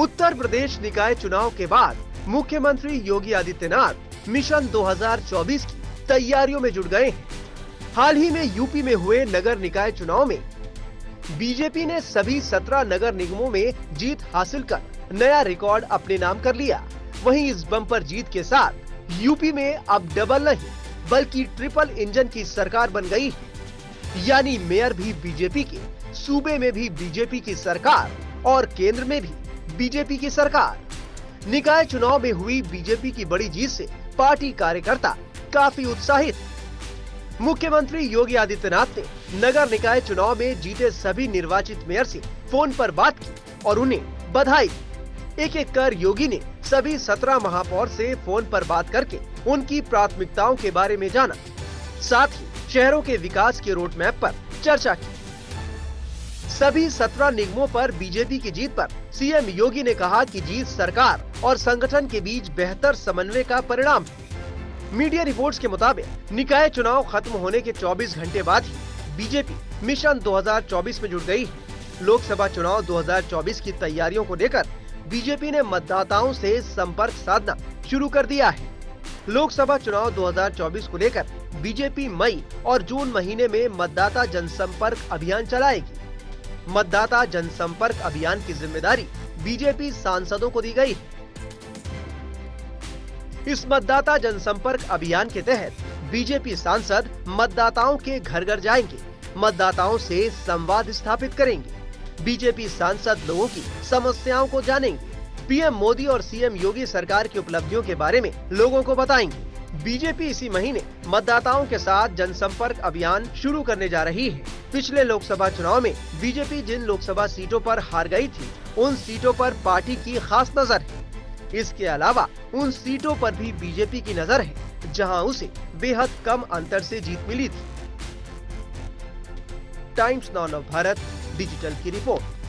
उत्तर प्रदेश निकाय चुनाव के बाद मुख्यमंत्री योगी आदित्यनाथ मिशन 2024 की तैयारियों में जुट गए हैं। हाल ही में यूपी में हुए नगर निकाय चुनाव में बीजेपी ने सभी 17 नगर निगमों में जीत हासिल कर नया रिकॉर्ड अपने नाम कर लिया। वहीं इस बम्पर जीत के साथ यूपी में अब डबल नहीं बल्कि ट्रिपल इंजन की सरकार बन गई है। यानी मेयर भी बीजेपी के, सूबे में भी बीजेपी की सरकार और केंद्र में भी बीजेपी की सरकार। निकाय चुनाव में हुई बीजेपी की बड़ी जीत से पार्टी कार्यकर्ता काफी उत्साहित। मुख्यमंत्री योगी आदित्यनाथ ने नगर निकाय चुनाव में जीते सभी निर्वाचित मेयर से फोन पर बात की और उन्हें बधाई दी। एक एक कर योगी ने सभी 17 महापौर से फोन पर बात करके उनकी प्राथमिकताओं के बारे में जाना, साथ ही शहरों के विकास के रोड मैप पर चर्चा की। सभी 17 निगमों पर बीजेपी की जीत पर सीएम योगी ने कहा कि जीत सरकार और संगठन के बीच बेहतर समन्वय का परिणाम है। मीडिया रिपोर्ट्स के मुताबिक निकाय चुनाव खत्म होने के 24 घंटे बाद ही बीजेपी मिशन 2024 में जुट गई है। लोकसभा चुनाव 2024 की तैयारियों को लेकर बीजेपी ने मतदाताओं से संपर्क साधना शुरू कर दिया है। लोकसभा चुनाव 2024 को लेकर बीजेपी मई और जून महीने में मतदाता जनसंपर्क अभियान चलाएगी। मतदाता जनसंपर्क अभियान की जिम्मेदारी बीजेपी सांसदों को दी गई है। इस मतदाता जनसंपर्क अभियान के तहत बीजेपी सांसद मतदाताओं के घर घर जाएंगे, मतदाताओं से संवाद स्थापित करेंगे। बीजेपी सांसद लोगों की समस्याओं को जानेंगे, पीएम मोदी और सीएम योगी सरकार की उपलब्धियों के बारे में लोगों को बताएंगे। बीजेपी इसी महीने मतदाताओं के साथ जनसंपर्क अभियान शुरू करने जा रही है। पिछले लोकसभा चुनाव में बीजेपी जिन लोकसभा सीटों पर हार गई थी, उन सीटों पर पार्टी की खास नजर है। इसके अलावा उन सीटों पर भी बीजेपी की नजर है जहां उसे बेहद कम अंतर से जीत मिली थी। टाइम्स नाउ भारत डिजिटल की रिपोर्ट।